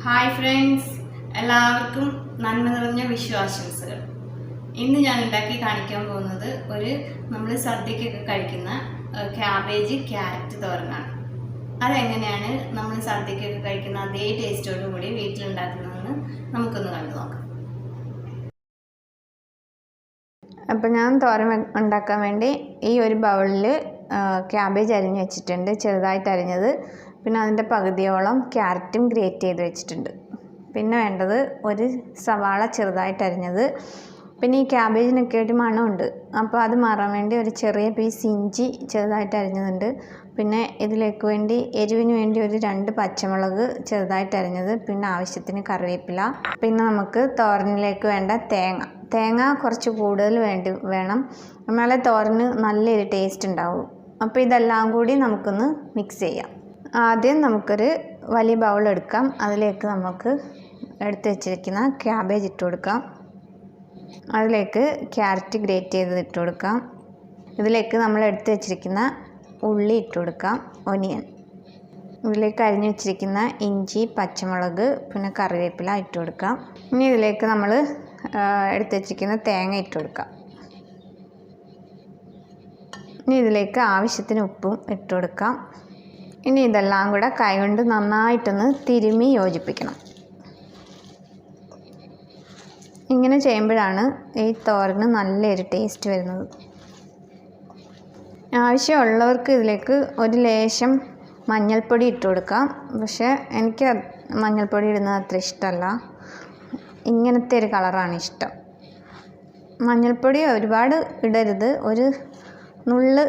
Hi friends, എല്ലാവർക്കും നന്മ നിറഞ്ഞ വിശ്വാശംസകൾ. ഇന്ന് ഞാൻ ഉണ്ടാക്കി കാണിക്കാൻ പോകുന്നത് നമ്മൾ സദ്യക്കൊക്കെ കഴിക്കുന്ന ക്യാബേജ് ക്യാരറ്റ് തോരനാണ്. അതെങ്ങനെയാണ് നമ്മൾ സദ്യക്കൊക്കെ കഴിക്കുന്ന അതേ ടേസ്റ്റോടു കൂടി വീട്ടിലുണ്ടാക്കുന്നതെന്ന് നമുക്കൊന്ന് കണ്ടു നോക്കാം. അപ്പം ഞാൻ തോരൻ ഉണ്ടാക്കാൻ വേണ്ടി ഈ ഒരു ബൗളിൽ ക്യാബേജ് അരിഞ്ഞ് വെച്ചിട്ടുണ്ട്, ചെറുതായിട്ട് അരിഞ്ഞത്. പിന്നെ അതിൻ്റെ പകുതിയോളം ക്യാരറ്റും ഗ്രേറ്റ് ചെയ്ത് വെച്ചിട്ടുണ്ട്. പിന്നെ വേണ്ടത് ഒരു സവാള ചെറുതായിട്ട് അരിഞ്ഞത്. പിന്നെ ഈ ക്യാബേജിനൊക്കെ ഒരു മണമുണ്ട്, അപ്പോൾ അത് മാറാൻ വേണ്ടി ഒരു ചെറിയ പീസ് ഇഞ്ചി ചെറുതായിട്ട് അരിഞ്ഞതുണ്ട്. പിന്നെ ഇതിലേക്ക് വേണ്ടി എരിവിന് വേണ്ടി ഒരു 2 പച്ചമുളക് ചെറുതായിട്ട് അരിഞ്ഞത്. പിന്നെ ആവശ്യത്തിന് കറിവേപ്പില. പിന്നെ നമുക്ക് തോരനിലേക്ക് വേണ്ട തേങ്ങ കുറച്ച് കൂടുതൽ വേണം, എന്നാലേ തോരന് നല്ലൊരു ടേസ്റ്റ് ഉണ്ടാവും. അപ്പോൾ ഇതെല്ലാം കൂടി നമുക്കൊന്ന് മിക്സ് ചെയ്യാം. ആദ്യം നമുക്കൊരു വലിയ ബൗൾ എടുക്കാം. അതിലേക്ക് നമുക്ക് എടുത്ത് വെച്ചിരിക്കുന്ന ക്യാബേജ് ഇട്ട് കൊടുക്കാം. അതിലേക്ക് ക്യാരറ്റ് ഗ്രേറ്റ് ചെയ്ത് ഇട്ട് കൊടുക്കാം. ഇതിലേക്ക് നമ്മൾ എടുത്ത് വെച്ചിരിക്കുന്ന ഉള്ളി ഇട്ട് കൊടുക്കാം, ഒനിയൻ. ഇതിലേക്ക് അരിഞ്ഞ് വെച്ചിരിക്കുന്ന ഇഞ്ചി, പച്ചമുളക്, പിന്നെ കറിവേപ്പില ഇട്ട് കൊടുക്കാം. ഇനി ഇതിലേക്ക് നമ്മൾ എടുത്ത് വെച്ചിരിക്കുന്ന തേങ്ങ ഇട്ട് കൊടുക്കാം. ഇനി ഇതിലേക്ക് ആവശ്യത്തിന് ഉപ്പും ഇട്ട് കൊടുക്കാം. ഇനി ഇതെല്ലാം കൂടെ കൈകൊണ്ട് നന്നായിട്ടൊന്ന് തിരുമ്മി യോജിപ്പിക്കണം. ഇങ്ങനെ ചെയ്യുമ്പോഴാണ് ഈ തോരന് നല്ലൊരു ടേസ്റ്റ് വരുന്നത്. ആവശ്യമുള്ളവർക്ക് ഇതിലേക്ക് ഒരു ലേശം മഞ്ഞൾപ്പൊടി ഇട്ട് കൊടുക്കാം. പക്ഷേ എനിക്ക് മഞ്ഞൾപ്പൊടി ഇടുന്നത് അത്ര ഇഷ്ടമല്ല, ഇങ്ങനത്തെ ഒരു കളറാണ് ഇഷ്ടം. മഞ്ഞൾപ്പൊടി ഒരുപാട് ഇടരുത്, ഒരു നുള്ള്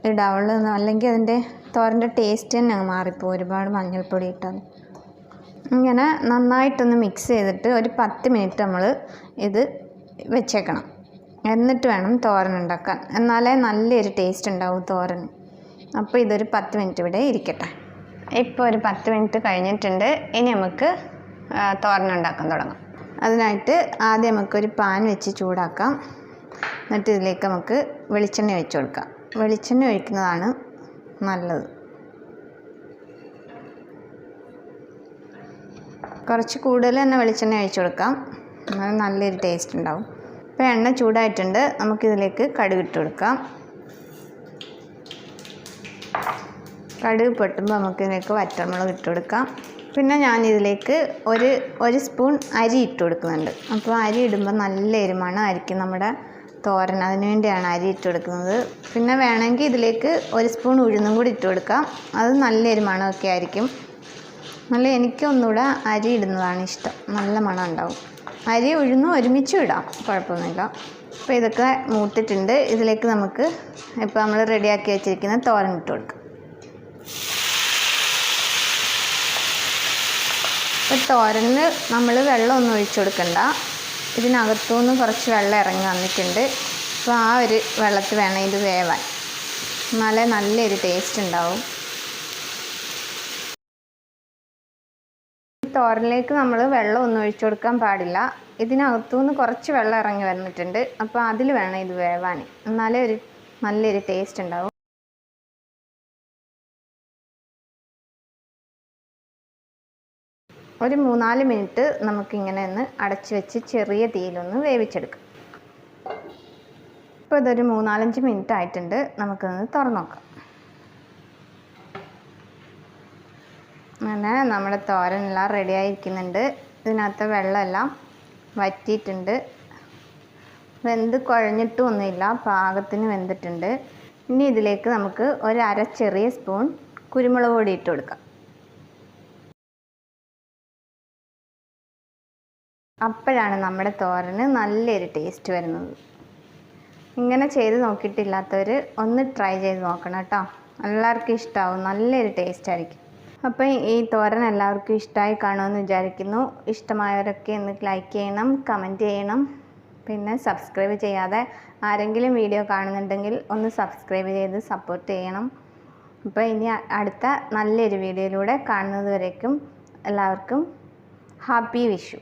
ഇടാവുള്ളൂ, അല്ലെങ്കിൽ അതിൻ്റെ തോരൻ്റെ ടേസ്റ്റ് തന്നെ മാറിപ്പോവും ഒരുപാട് മഞ്ഞൾപ്പൊടി ഇട്ടാൽ. ഇങ്ങനെ നന്നായിട്ടൊന്ന് മിക്സ് ചെയ്തിട്ട് ഒരു 10 മിനിറ്റ് നമ്മൾ ഇത് വെച്ചേക്കണം. എന്നിട്ട് വേണം തോരൻ ഉണ്ടാക്കാൻ, എന്നാലേ നല്ലൊരു ടേസ്റ്റ് ഉണ്ടാവും തോരന്. അപ്പോൾ ഇതൊരു 10 മിനിറ്റ് ഇവിടെ ഇരിക്കട്ടെ. ഇപ്പോൾ ഒരു 10 മിനിറ്റ് കഴിഞ്ഞിട്ടുണ്ട്. ഇനി നമുക്ക് തോരൻ ഉണ്ടാക്കാൻ തുടങ്ങാം. അതിനായിട്ട് ആദ്യം നമുക്കൊരു പാൻ വെച്ച് ചൂടാക്കാം. എന്നിട്ട് ഇതിലേക്ക് നമുക്ക് വെളിച്ചെണ്ണ ഒഴിച്ച് കൊടുക്കാം. വെളിച്ചെണ്ണ ഒഴിക്കുന്നതാണ് നല്ലത്. കുറച്ച് കൂടുതൽ തന്നെ വെളിച്ചെണ്ണ ഒഴിച്ച് കൊടുക്കാം, എന്നാൽ നല്ലൊരു ടേസ്റ്റ് ഉണ്ടാവും. ഇപ്പോൾ എണ്ണ ചൂടായിട്ടുണ്ട്. നമുക്കിതിലേക്ക് കടുക് ഇട്ട് കൊടുക്കാം. കടുക് പൊട്ടുമ്പോൾ നമുക്കിതിലേക്ക് വറ്റൽമുളക് ഇട്ട് കൊടുക്കാം. പിന്നെ ഞാനിതിലേക്ക് ഒരു സ്പൂൺ അരി ഇട്ട് കൊടുക്കുന്നുണ്ട്. അപ്പോൾ അരി ഇടുമ്പോൾ നല്ല എരിമണമായിരിക്കും നമ്മുടെ തോരൻ, അതിന് വേണ്ടിയാണ് അരി ഇട്ട് കൊടുക്കുന്നത്. പിന്നെ വേണമെങ്കിൽ ഇതിലേക്ക് ഒരു സ്പൂൺ ഉഴുന്നും കൂടി ഇട്ട് കൊടുക്കാം, അത് നല്ലൊരു മണമൊക്കെ ആയിരിക്കും. എനിക്കൊന്നുകൂടെ അരി ഇടുന്നതാണ് ഇഷ്ടം, നല്ല മണം ഉണ്ടാവും. അരി ഉഴുന്നും ഒരുമിച്ചും ഇടാം, കുഴപ്പമൊന്നുമില്ല. അപ്പോൾ ഇതൊക്കെ മൂത്തിട്ടുണ്ട്. ഇതിലേക്ക് നമുക്ക് ഇപ്പോൾ നമ്മൾ റെഡിയാക്കി വെച്ചിരിക്കുന്ന തോരൻ ഇട്ട് കൊടുക്കാം. ഇപ്പോൾ തോരനിൽ നമ്മൾ വെള്ളമൊന്നും ഒഴിച്ചു കൊടുക്കണ്ട, ഇതിനകത്തുനിന്ന് കുറച്ച് വെള്ളം ഇറങ്ങി വന്നിട്ടുണ്ട്. അപ്പോൾ ആ ഒരു വെള്ളത്തിൽ വേണം ഇത് വേവാൻ, എന്നാലേ നല്ലൊരു ടേസ്റ്റ് ഉണ്ടാവും. തോരനിലേക്ക് നമ്മൾ വെള്ളം ഒന്നും ഒഴിച്ചു കൊടുക്കാൻ പാടില്ല, ഇതിനകത്തുനിന്ന് കുറച്ച് വെള്ളം ഇറങ്ങി വന്നിട്ടുണ്ട്. അപ്പോൾ അതിൽ വേണം ഇത് വേവാൻ, എന്നാലേ നല്ലൊരു ടേസ്റ്റ് ഉണ്ടാവും. ഒരു 3-4 മിനിറ്റ് നമുക്കിങ്ങനെ ഒന്ന് അടച്ച് വെച്ച് ചെറിയ തീയിലൊന്ന് വേവിച്ചെടുക്കാം. ഇപ്പോൾ ഇതൊരു 3-4-5 മിനിറ്റ് ആയിട്ടുണ്ട്. നമുക്കൊന്ന് തുറന്ന് നോക്കാം. അങ്ങനെ നമ്മുടെ തോരനെല്ലാം റെഡി ആയിരിക്കുന്നുണ്ട്. ഇതിനകത്ത് വെള്ളമെല്ലാം വറ്റിയിട്ടുണ്ട്, വെന്ത് കുഴഞ്ഞിട്ടൊന്നുമില്ല, പാകത്തിന് വെന്തിട്ടുണ്ട്. ഇനി ഇതിലേക്ക് നമുക്ക് ഒരു ചെറിയ സ്പൂൺ കുരുമുളക് പൊടി ഇട്ട് കൊടുക്കാം. അപ്പോഴാണ് നമ്മുടെ തോരന് നല്ലൊരു ടേസ്റ്റ് വരുന്നത്. ഇങ്ങനെ ചെയ്ത് നോക്കിയിട്ടില്ലാത്തവർ ഒന്ന് ട്രൈ ചെയ്ത് നോക്കണം കേട്ടോ, എല്ലാവർക്കും ഇഷ്ടമാവും, നല്ലൊരു ടേസ്റ്റ് ആയിരിക്കും. അപ്പോൾ ഈ തോരൻ എല്ലാവർക്കും ഇഷ്ടമായി കാണുമെന്ന് വിചാരിക്കുന്നു. ഇഷ്ടമായവരൊക്കെ ഒന്ന് ലൈക്ക് ചെയ്യണം, കമൻറ്റ് ചെയ്യണം. പിന്നെ സബ്സ്ക്രൈബ് ചെയ്യാതെ ആരെങ്കിലും വീഡിയോ കാണുന്നുണ്ടെങ്കിൽ ഒന്ന് സബ്സ്ക്രൈബ് ചെയ്ത് സപ്പോർട്ട് ചെയ്യണം. അപ്പോൾ ഇനി അടുത്ത നല്ലൊരു വീഡിയോയിലൂടെ കാണുന്നത് വരേക്കും എല്ലാവർക്കും ഹാപ്പി വിഷു.